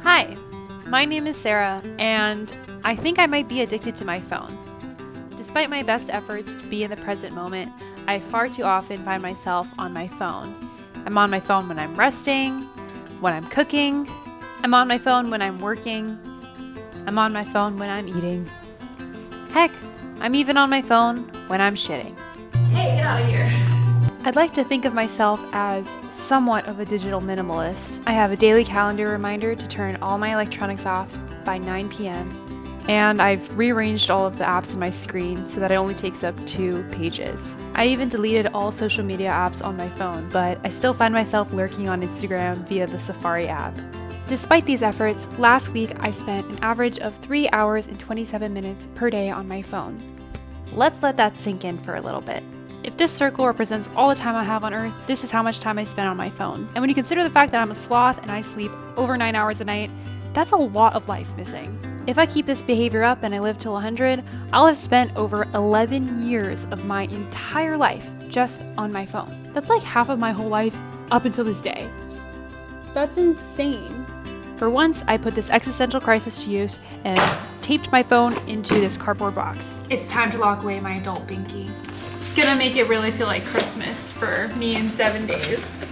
Hi, my name is Sarah, and I think I might be addicted to my phone. Despite my best efforts to be in the present moment, I far too often find myself on my phone. I'm on my phone when I'm resting, when I'm cooking, I'm on my phone when I'm working, I'm on my phone when I'm eating. Heck, I'm even on my phone when I'm shitting. Hey, get out of here. I'd like to think of myself as somewhat of a digital minimalist. I have a daily calendar reminder to turn all my electronics off by 9 p.m. And I've rearranged all of the apps on my screen so that it only takes up 2 pages. I even deleted all social media apps on my phone, but I still find myself lurking on Instagram via the Safari app. Despite these efforts, last week I spent an average of 3 hours and 27 minutes per day on my phone. Let's let that sink in for a little bit. If this circle represents all the time I have on Earth, this is how much time I spend on my phone. And when you consider the fact that I'm a sloth and I sleep over 9 hours a night, that's a lot of life missing. If I keep this behavior up and I live till 100, I'll have spent over 11 years of my entire life just on my phone. That's like half of my whole life up until this day. That's insane. For once, I put this existential crisis to use and taped my phone into this cardboard box. It's time to lock away my adult binky. Gonna make it really feel like Christmas for me in 7 days.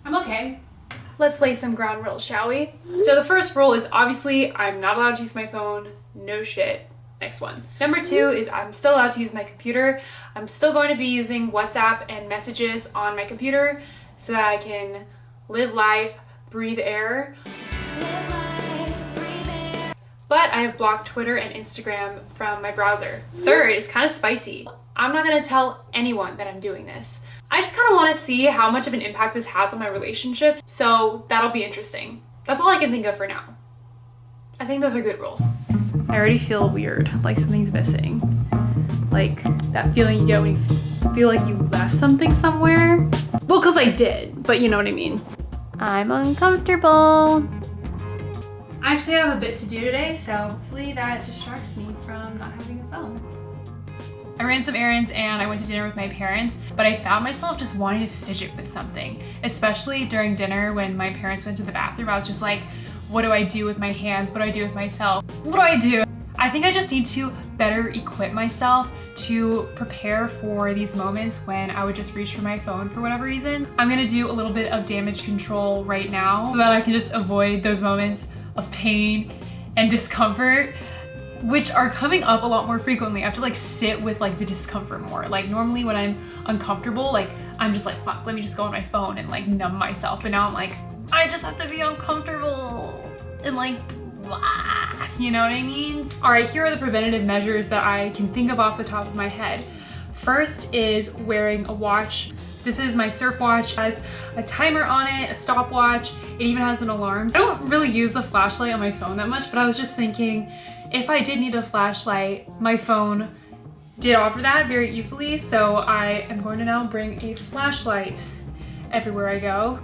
I'm okay. Let's lay some ground rules, shall we? So the first rule is obviously I'm not allowed to use my phone. No shit. Next one. Number 2 is I'm still allowed to use my computer. I'm still going to be using WhatsApp and messages on my computer so that I can live life, breathe air. But I have blocked Twitter and Instagram from my browser. Third is kind of spicy. I'm not gonna tell anyone that I'm doing this. I just kind of want to see how much of an impact this has on my relationships, so that'll be interesting. That's all I can think of for now. I think those are good rules. I already feel weird, like something's missing. Like that feeling you get when you feel like you left something somewhere. Well, because I did, but you know what I mean. I'm uncomfortable. I actually have a bit to do today, so hopefully that distracts me from not having a phone. I ran some errands and I went to dinner with my parents, but I found myself just wanting to fidget with something, especially during dinner when my parents went to the bathroom. I was just like, what do I do with my hands? What do I do with myself? What do I do? I think I just need to better equip myself to prepare for these moments when I would just reach for my phone for whatever reason. I'm gonna do a little bit of damage control right now so that I can just avoid those moments of pain and discomfort, which are coming up a lot more frequently. I have to like sit with like the discomfort more. Like normally when I'm uncomfortable, like I'm just like, fuck, let me just go on my phone and like numb myself. But now I'm like, I just have to be uncomfortable and like, blah, you know what I mean? All right, here are the preventative measures that I can think of off the top of my head. First is wearing a watch. This is my surf watch. It has a timer on it, a stopwatch. It even has an alarm. I don't really use the flashlight on my phone that much, but I was just thinking, if I did need a flashlight, my phone did offer that very easily, so I am going to now bring a flashlight everywhere I go.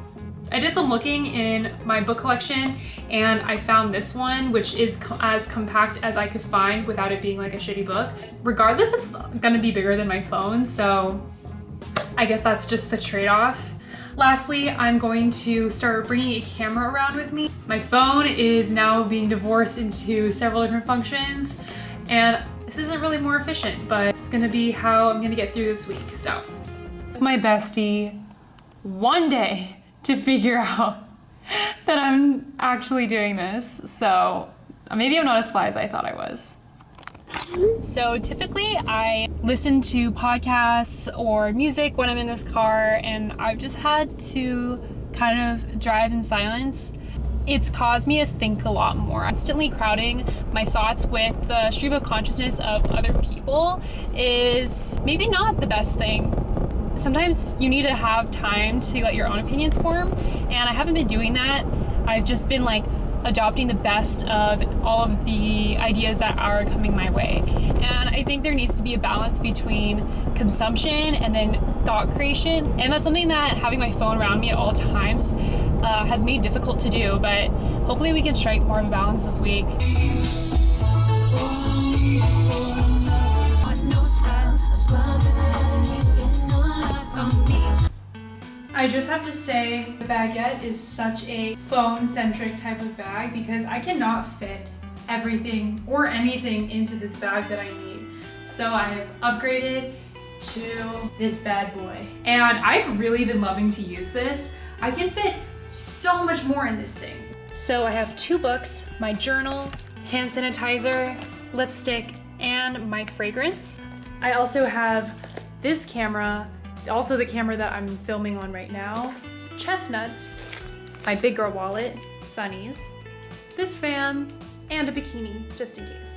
I did some looking in my book collection and I found this one, which is as compact as I could find without it being like a shitty book. Regardless, it's gonna be bigger than my phone, so I guess that's just the trade-off. Lastly, I'm going to start bringing a camera around with me. My phone is now being divorced into several different functions, and this isn't really more efficient, but it's gonna be how I'm gonna get through this week, so. My bestie, one day to figure out that I'm actually doing this, so maybe I'm not as sly as I thought I was. So typically I listen to podcasts or music when I'm in this car, and I've just had to kind of drive in silence. It's caused me to think a lot more. Constantly crowding my thoughts with the stream of consciousness of other people is maybe not the best thing. Sometimes you need to have time to let your own opinions form, and I haven't been doing that. I've just been like adopting the best of all of the ideas that are coming my way. And I think there needs to be a balance between consumption and then thought creation. And that's something that having my phone around me at all times has made difficult to do, but hopefully we can strike more of a balance this week. I just have to say the baguette is such a phone-centric type of bag because I cannot fit everything or anything into this bag that I need. So I have upgraded to this bad boy. And I've really been loving to use this. I can fit so much more in this thing. So I have 2 books, my journal, hand sanitizer, lipstick, and my fragrance. I also have this camera, also the camera that I'm filming on right now, chestnuts, my big girl wallet, Sunnies, this fan, and a bikini, just in case.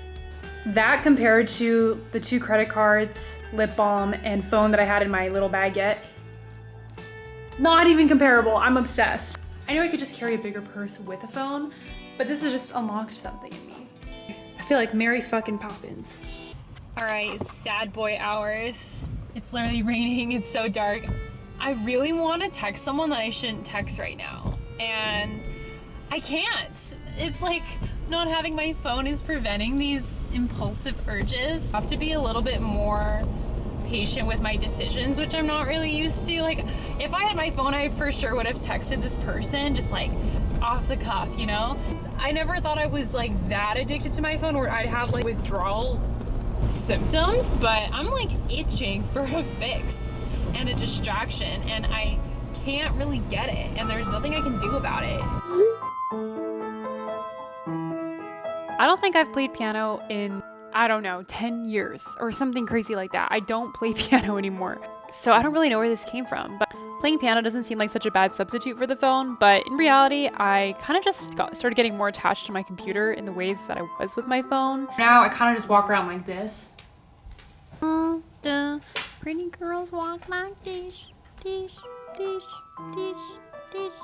That compared to the 2 credit cards, lip balm, and phone that I had in my little baguette, not even comparable. I'm obsessed. I know I could just carry a bigger purse with a phone, but this has just unlocked something in me. I feel like Mary fucking Poppins. All right, it's sad boy hours. It's literally raining, it's so dark. I really want to text someone that I shouldn't text right now, and I can't. It's like not having my phone is preventing these impulsive urges. I have to be a little bit more patient with my decisions, which I'm not really used to. Like, if I had my phone, I for sure would have texted this person just like off the cuff, you know? I never thought I was like that addicted to my phone where I'd have like withdrawal symptoms, but I'm like itching for a fix and a distraction, and I can't really get it, and there's nothing I can do about it. I don't think I've played piano in, I don't know, 10 years or something crazy like that. I don't play piano anymore. So I don't really know where this came from, but playing piano doesn't seem like such a bad substitute for the phone, but in reality, I kind of just started getting more attached to my computer in the ways that I was with my phone. Now I kind of just walk around like this. The pretty girls walk like this, this, this, this, this.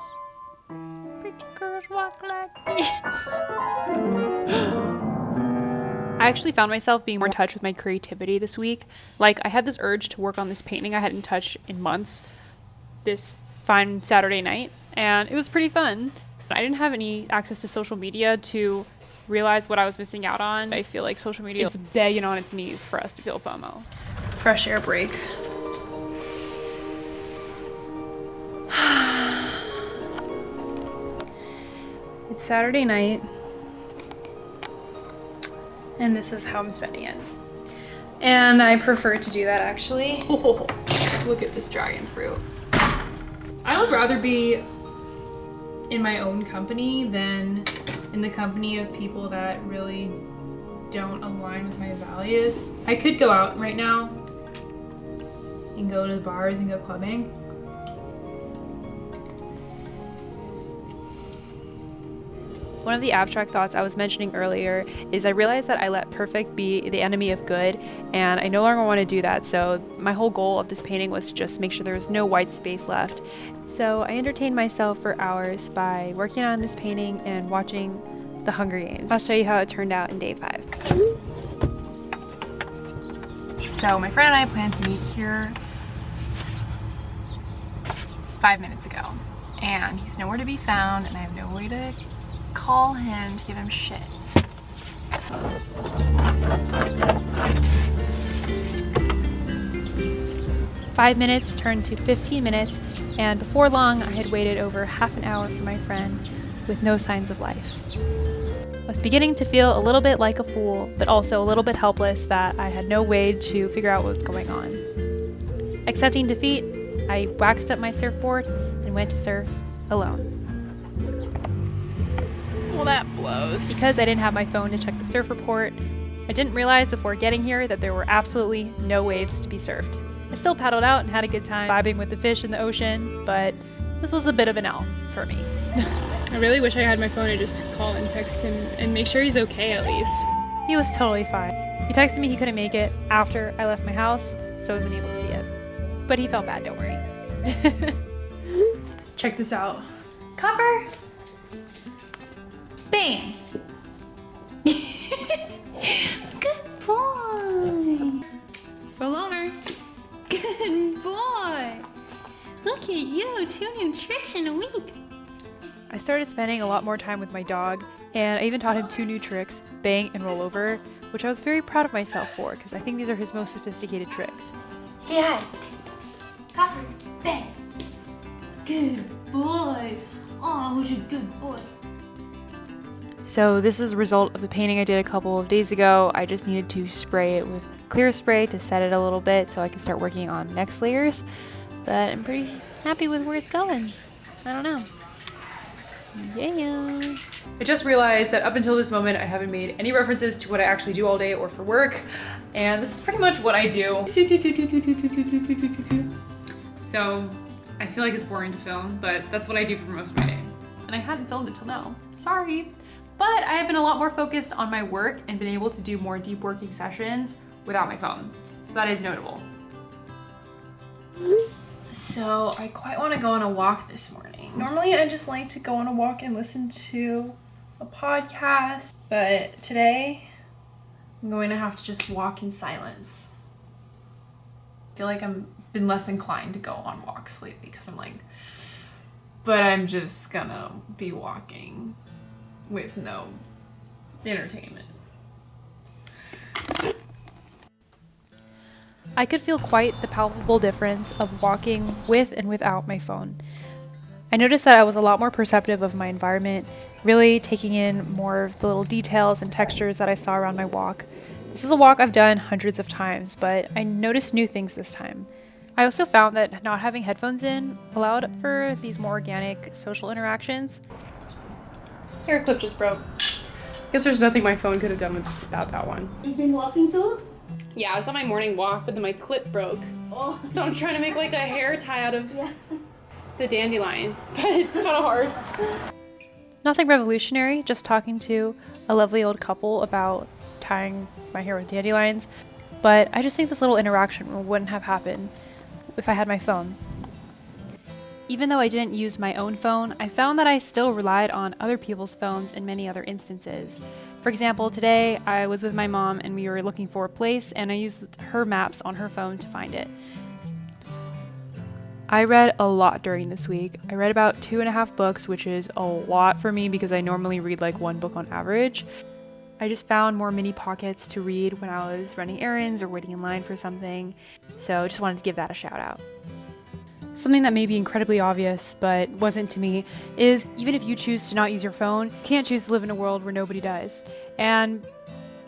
Pretty girls walk like this. I actually found myself being more in touch with my creativity this week. Like, I had this urge to work on this painting I hadn't touched in months this fine Saturday night, and it was pretty fun. I didn't have any access to social media to realize what I was missing out on. I feel like social media is begging on its knees for us to feel FOMO. Fresh air break. It's Saturday night, and this is how I'm spending it. And I prefer to do that, actually. Oh, look at this dragon fruit. I would rather be in my own company than in the company of people that really don't align with my values. I could go out right now and go to the bars and go clubbing. One of the abstract thoughts I was mentioning earlier is I realized that I let perfect be the enemy of good, and I no longer want to do that. So my whole goal of this painting was to just make sure there was no white space left. So I entertained myself for hours by working on this painting and watching The Hunger Games. I'll show you how it turned out in day 5. So my friend and I planned to meet here 5 minutes ago, and he's nowhere to be found, and I have no way to call him to give him shit. 5 minutes turned to 15 minutes, and before long I had waited over half an hour for my friend with no signs of life. I was beginning to feel a little bit like a fool, but also a little bit helpless that I had no way to figure out what was going on. Accepting defeat, I waxed up my surfboard and went to surf alone. Well, that blows. Because I didn't have my phone to check the surf report, I didn't realize before getting here that there were absolutely no waves to be surfed. I still paddled out and had a good time vibing with the fish in the ocean, but this was a bit of an L for me. I really wish I had my phone to just call and text him and make sure he's okay at least. He was totally fine. He texted me he couldn't make it after I left my house, so I wasn't able to see it. But he felt bad, don't worry. Check this out. Cover! Bam! hands. Good boy. Roll over. Good boy. Look at you, 2 new tricks in a week. I started spending a lot more time with my dog, and I even taught him 2 new tricks, bang and roll over, which I was very proud of myself for, because I think these are his most sophisticated tricks. Say hi. Copper, bang. Good boy. Oh, who's a good boy? So this is a result of the painting I did a couple of days ago. I just needed to spray it with clear spray to set it a little bit so I can start working on next layers. But I'm pretty happy with where it's going. I don't know. Yeah. I just realized that up until this moment I haven't made any references to what I actually do all day or for work. And this is pretty much what I do. So I feel like it's boring to film, but that's what I do for most of my day. And I hadn't filmed until now. Sorry. But I have been a lot more focused on my work and been able to do more deep working sessions without my phone. So that is notable. So I quite want to go on a walk this morning. Normally I just like to go on a walk and listen to a podcast, but today I'm going to have to just walk in silence. I feel like I've been less inclined to go on walks lately because I'm like, but I'm just gonna be walking with no entertainment. I could feel quite the palpable difference of walking with and without my phone. I noticed that I was a lot more perceptive of my environment, really taking in more of the little details and textures that I saw around my walk. This is a walk I've done hundreds of times, but I noticed new things this time. I also found that not having headphones in allowed for these more organic social interactions. Hair clip just broke. Guess there's nothing my phone could have done without that one. You've been walking through? Yeah, I was on my morning walk, but then my clip broke. Oh. So I'm trying to make like a hair tie out of the dandelions, but it's kind of hard. Nothing revolutionary, just talking to a lovely old couple about tying my hair with dandelions. But I just think this little interaction wouldn't have happened if I had my phone. Even though I didn't use my own phone, I found that I still relied on other people's phones in many other instances. For example, today I was with my mom and we were looking for a place and I used her maps on her phone to find it. I read a lot during this week. I read about 2.5 books, which is a lot for me because I normally read like 1 book on average. I just found more mini pockets to read when I was running errands or waiting in line for something. So I just wanted to give that a shout out. Something that may be incredibly obvious, but wasn't to me, is even if you choose to not use your phone, you can't choose to live in a world where nobody does. And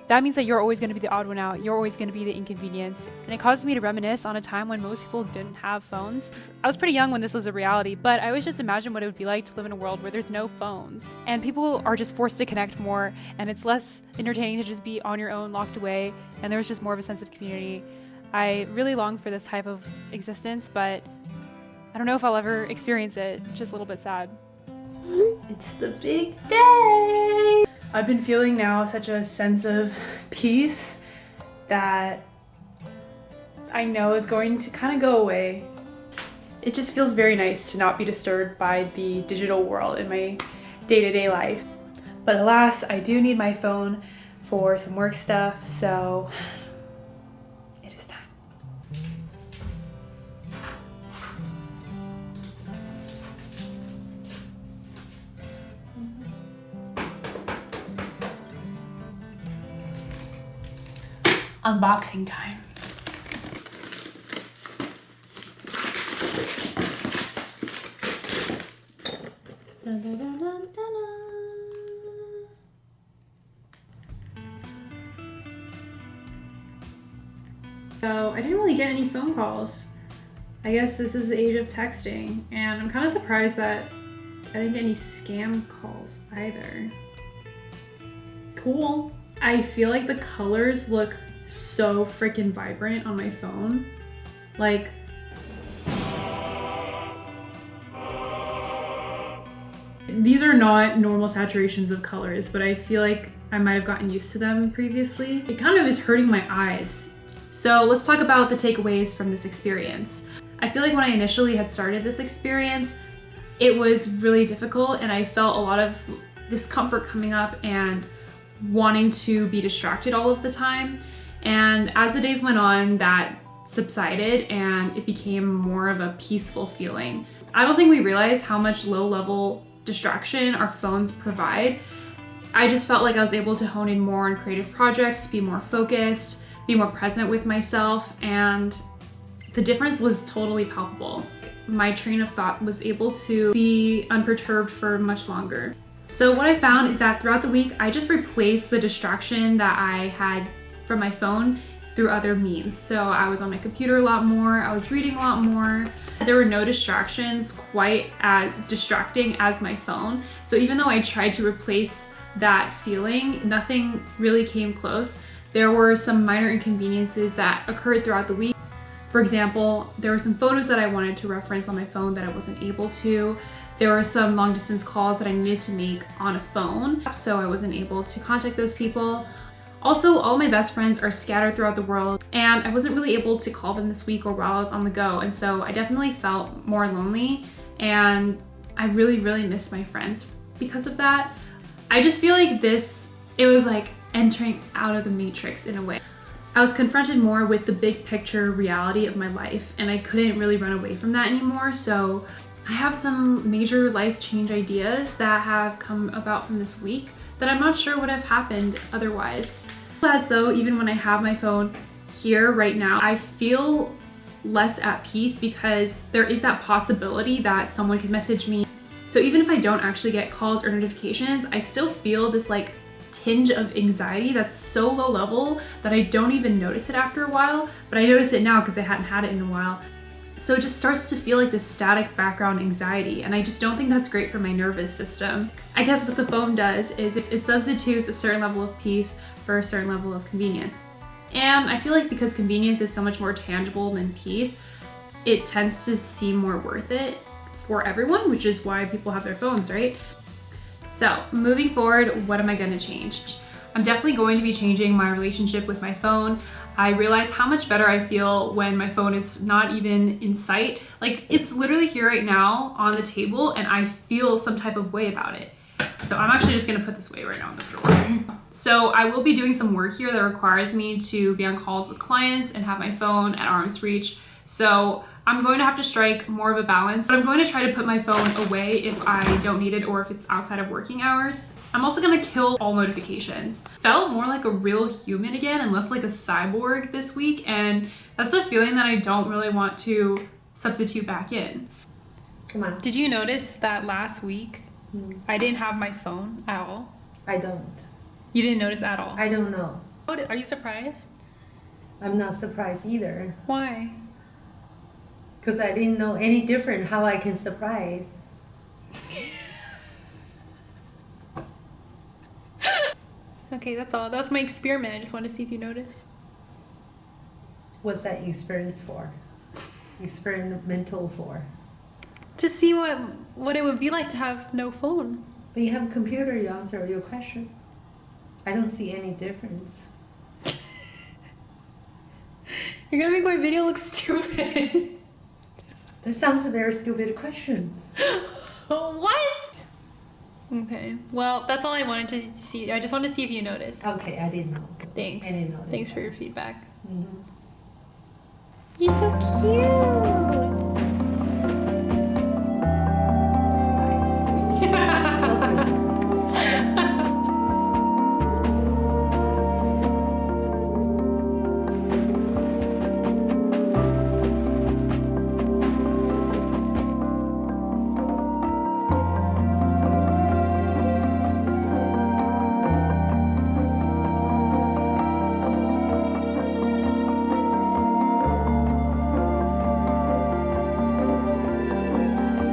that means that you're always going to be the odd one out. You're always going to be the inconvenience. And it causes me to reminisce on a time when most people didn't have phones. I was pretty young when this was a reality, but I always just imagined what it would be like to live in a world where there's no phones. And people are just forced to connect more, and it's less entertaining to just be on your own, locked away, and there's just more of a sense of community. I really long for this type of existence, but I don't know if I'll ever experience it. It's just a little bit sad. It's the big day! I've been feeling now such a sense of peace that I know is going to kind of go away. It just feels very nice to not be disturbed by the digital world in my day-to-day life. But alas, I do need my phone for some work stuff, so it is time. Unboxing time. Dun, dun, dun, dun, dun, dun. So I didn't really get any phone calls. I guess this is the age of texting, and I'm kind of surprised that I didn't get any scam calls either. Cool. I feel like the colors look so freaking vibrant on my phone. Like, these are not normal saturations of colors, but I feel like I might have gotten used to them previously. It kind of is hurting my eyes. So let's talk about the takeaways from this experience. I feel like when I initially had started this experience, it was really difficult and I felt a lot of discomfort coming up and wanting to be distracted all of the time. And as the days went on, that subsided and it became more of a peaceful feeling. I don't think we realize how much low-level distraction our phones provide. I just felt like I was able to hone in more on creative projects, be more focused, be more present with myself, and the difference was totally palpable. My train of thought was able to be unperturbed for much longer. So what I found is that throughout the week, I just replaced the distraction that I had from my phone through other means. So I was on my computer a lot more, I was reading a lot more. There were no distractions quite as distracting as my phone. So even though I tried to replace that feeling, nothing really came close. There were some minor inconveniences that occurred throughout the week. For example, there were some photos that I wanted to reference on my phone that I wasn't able to. There were some long distance calls that I needed to make on a phone, so I wasn't able to contact those people. Also, all my best friends are scattered throughout the world, and I wasn't really able to call them this week or while I was on the go, and so I definitely felt more lonely, and I really, really missed my friends because of that. I just feel like it was like entering out of the matrix in a way. I was confronted more with the big picture reality of my life, and I couldn't really run away from that anymore, so I have some major life change ideas that have come about from this week that I'm not sure would have happened otherwise. As though even when I have my phone here right now, I feel less at peace because there is that possibility that someone could message me. So even if I don't actually get calls or notifications, I still feel this like tinge of anxiety that's so low level that I don't even notice it after a while, but I notice it now because I hadn't had it in a while. So it just starts to feel like this static background anxiety, and I just don't think that's great for my nervous system. I guess what the phone does is it substitutes a certain level of peace for a certain level of convenience. And I feel like because convenience is so much more tangible than peace, it tends to seem more worth it for everyone, which is why people have their phones, right? So moving forward, what am I gonna change? I'm definitely going to be changing my relationship with my phone. I realize how much better I feel when my phone is not even in sight. Like, it's literally here right now on the table and I feel some type of way about it. So I'm actually just gonna put this away right now on the floor. So I will be doing some work here that requires me to be on calls with clients and have my phone at arm's reach. So I'm going to have to strike more of a balance, but I'm going to try to put my phone away if I don't need it or if it's outside of working hours. I'm also gonna kill all notifications. Felt more like a real human again and less like a cyborg this week, and that's a feeling that I don't really want to substitute back in. Come on. Did you notice that last week I didn't have my phone at all? I don't. You didn't notice at all? I don't know. Are you surprised? I'm not surprised either. Why? Because I didn't know any different how I can surprise. Okay, that's all. That was my experiment. I just wanted to see if you noticed. What's that experience for? Experimental for? To see what it would be like to have no phone. But you have a computer, you answer your question. I don't see any difference. You're gonna make my video look stupid. That sounds a very stupid question. What? Okay. Well, that's all I wanted to see. I just wanted to see if you noticed. Okay, I didn't know. Thanks. I didn't notice. Thanks for your feedback. Mm-hmm. You're so cute.